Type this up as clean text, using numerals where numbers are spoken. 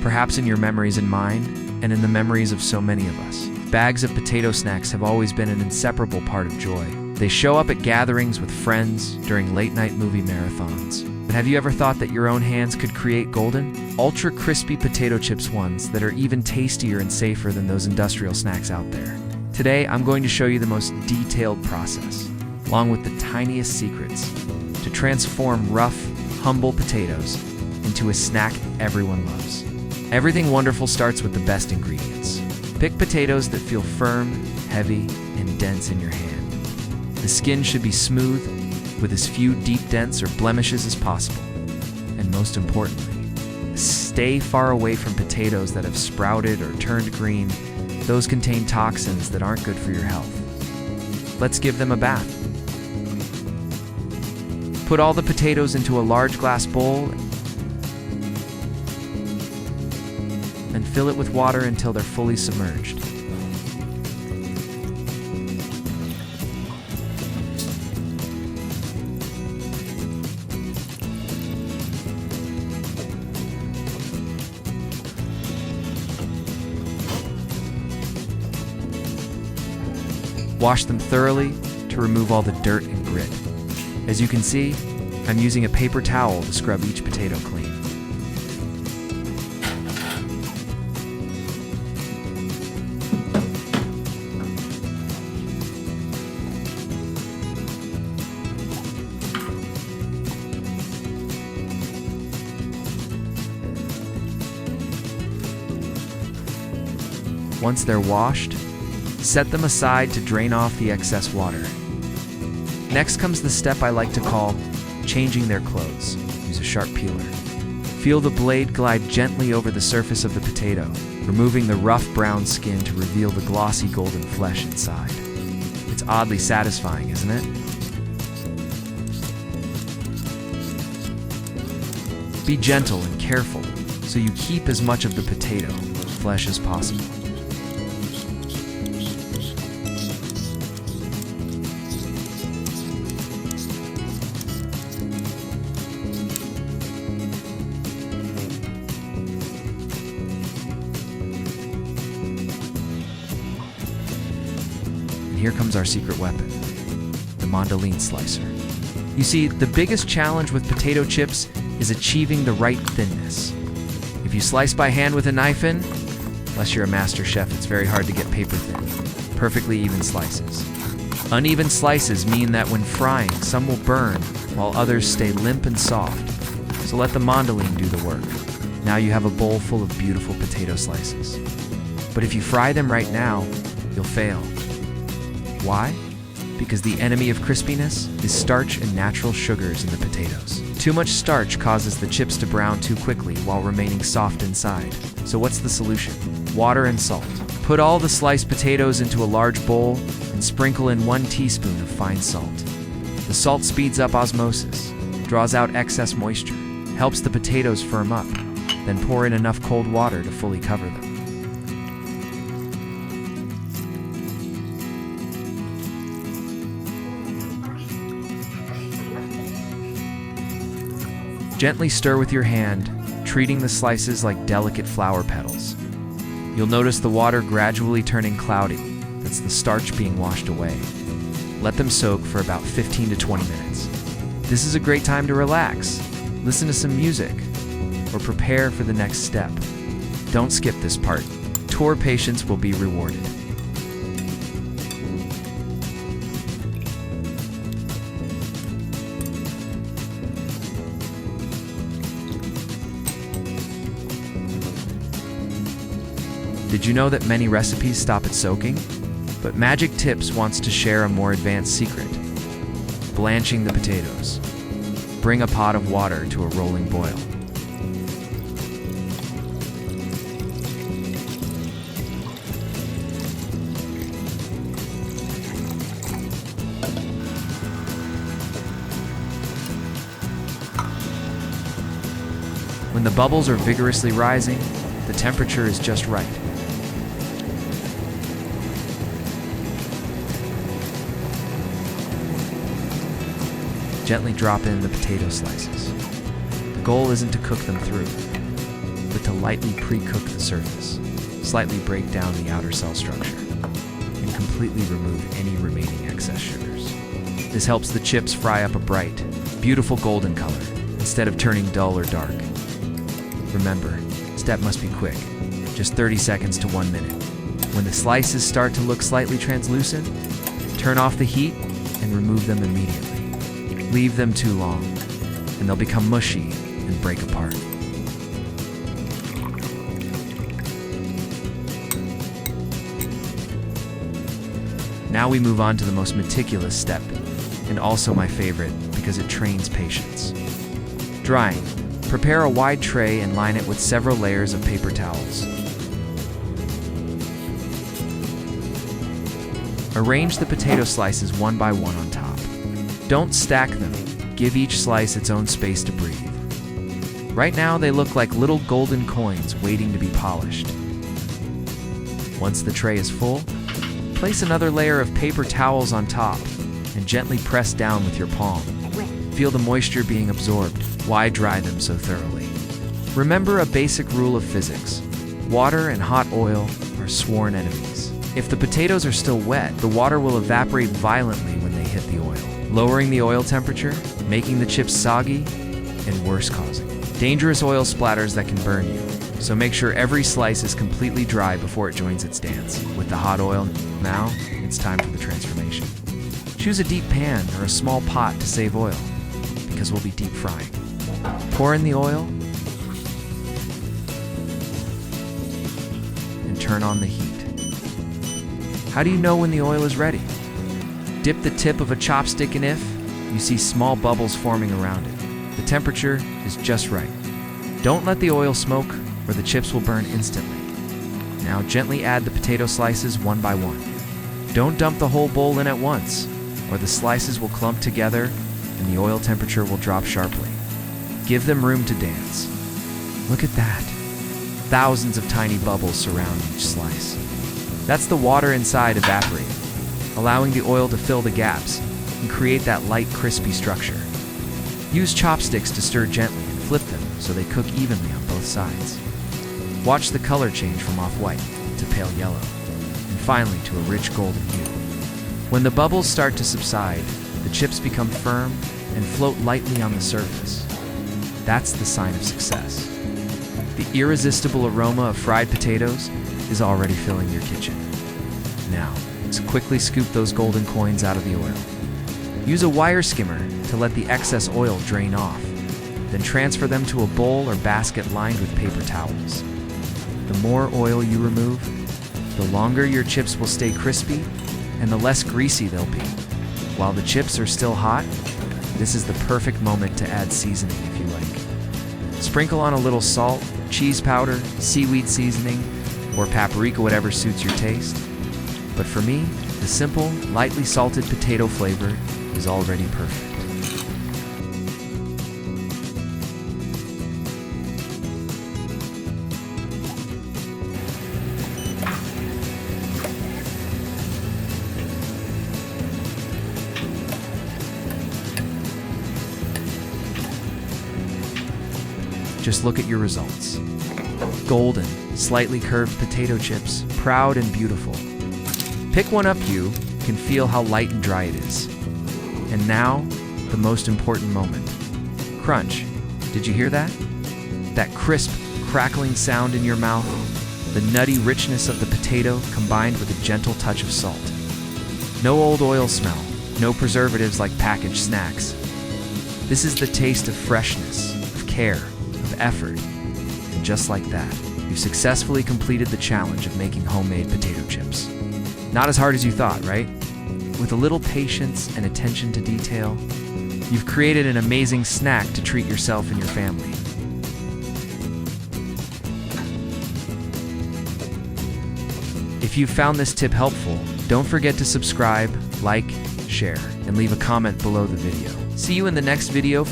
perhaps in your memories and mine, and in the memories of so many of us. Bags of potato snacks have always been an inseparable part of joy. They show up at gatherings with friends, during late-night movie marathons. But have you ever thought that your own hands could create golden, ultra-crispy potato chips ones that are even tastier and safer than those industrial snacks out there? Today, I'm going to show you the most detailed process, along with the tiniest secrets, to transform rough, humble potatoes into a snack everyone loves. Everything wonderful starts with the best ingredients. Pick potatoes that feel firm, heavy, and dense in your hand. The skin should be smooth, with as few deep dents or blemishes as possible. And most importantly, stay far away from potatoes that have sprouted or turned green. Those contain toxins that aren't good for your health. Let's give them a bath. Put all the potatoes into a large glass bowl and fill it with water until they're fully submerged. Wash them thoroughly to remove all the dirt and grit. As you can see, I'm using a paper towel to scrub each potato clean. Once they're washed, set them aside to drain off the excess water. Next comes the step I like to call changing their clothes. Use a sharp peeler. Feel the blade glide gently over the surface of the potato, removing the rough brown skin to reveal the glossy golden flesh inside. It's oddly satisfying, isn't it? Be gentle and careful so you keep as much of the potato flesh as possible. Here comes our secret weapon, the mandolin slicer. You see, the biggest challenge with potato chips is achieving the right thinness. If you slice by hand with a knife in, unless you're a master chef, it's very hard to get paper thin, perfectly even slices. Uneven slices mean that when frying, some will burn while others stay limp and soft. So let the mandolin do the work. Now you have a bowl full of beautiful potato slices. But if you fry them right now, you'll fail. Why? Because the enemy of crispiness is starch and natural sugars in the potatoes. Too much starch causes the chips to brown too quickly while remaining soft inside. So what's the solution? Water and salt. Put all the sliced potatoes into a large bowl and sprinkle in 1 teaspoon of fine salt. The salt speeds up osmosis, draws out excess moisture, helps the potatoes firm up, then pour in enough cold water to fully cover them. Gently stir with your hand, treating the slices like delicate flower petals. You'll notice the water gradually turning cloudy. That's the starch being washed away. Let them soak for about 15 to 20 minutes. This is a great time to relax, listen to some music, or prepare for the next step. Don't skip this part. Your patience will be rewarded. Did you know that many recipes stop at soaking? But Magic Tips wants to share a more advanced secret. Blanching the potatoes. Bring a pot of water to a rolling boil. When the bubbles are vigorously rising, the temperature is just right. Gently drop in the potato slices. The goal isn't to cook them through. it to lightly pre-cook the surface, slightly break down the outer cell structure, and completely remove any remaining excess sugars. This helps the chips fry up a bright, beautiful golden color instead of turning dull or dark. Remember, step must be quick, just 30 seconds to 1 minute. When the slices start to look slightly translucent, turn off the heat and remove them immediately. Leave them too long, and they'll become mushy and break apart. Now we move on to the most meticulous step, and also my favorite because it trains patience. Drying. Prepare a wide tray and line it with several layers of paper towels. Arrange the potato slices one by one on top. Don't stack them. Give each slice its own space to breathe. Right now, they look like little golden coins waiting to be polished. Once the tray is full, place another layer of paper towels on top and gently press down with your palm. Feel the moisture being absorbed. Why dry them so thoroughly? Remember a basic rule of physics. Water and hot oil are sworn enemies. If the potatoes are still wet, the water will evaporate violently when they hit the oil, lowering the oil temperature, making the chips soggy, and worse, causing dangerous oil splatters that can burn you. So make sure every slice is completely dry before it joins its dance. With the hot oil, now it's time for the transformation. Choose a deep pan or a small pot to save oil, because we'll be deep frying. Pour in the oil and turn on the heat. How do you know when the oil is ready? Dip the tip of a chopstick in if you see small bubbles forming around it. The temperature is just right. Don't let the oil smoke or the chips will burn instantly. Now gently add the potato slices one by one. Don't dump the whole bowl in at once, or the slices will clump together and the oil temperature will drop sharply. Give them room to dance. Look at that. Thousands of tiny bubbles surround each slice. That's the water inside evaporating, allowing the oil to fill the gaps and create that light, crispy structure. Use chopsticks to stir gently and flip them so they cook evenly on both sides. Watch the color change from off-white to pale yellow, and finally to a rich golden hue. When the bubbles start to subside, the chips become firm and float lightly on the surface. That's the sign of success. The irresistible aroma of fried potatoes is already filling your kitchen. Now, let's quickly scoop those golden coins out of the oil. Use a wire skimmer to let the excess oil drain off. Then transfer them to a bowl or basket lined with paper towels. The more oil you remove, the longer your chips will stay crispy and the less greasy they'll be. While the chips are still hot, this is the perfect moment to add seasoning if you like. Sprinkle on a little salt, cheese powder, seaweed seasoning, or paprika, whatever suits your taste. But for me, the simple, lightly salted potato flavor is already perfect. Just look at your results. Golden, slightly curved potato chips, proud and beautiful. Pick one up, you can feel how light and dry it is. And now, the most important moment. Crunch. Did you hear that? That crisp, crackling sound in your mouth, the nutty richness of the potato combined with a gentle touch of salt. No old oil smell, no preservatives like packaged snacks. This is the taste of freshness, of care, of effort. And just like that, you've successfully completed the challenge of making homemade potato chips. Not as hard as you thought, right? With a little patience and attention to detail, you've created an amazing snack to treat yourself and your family. If you found this tip helpful, don't forget to subscribe, like, share, and leave a comment below the video. See you in the next video.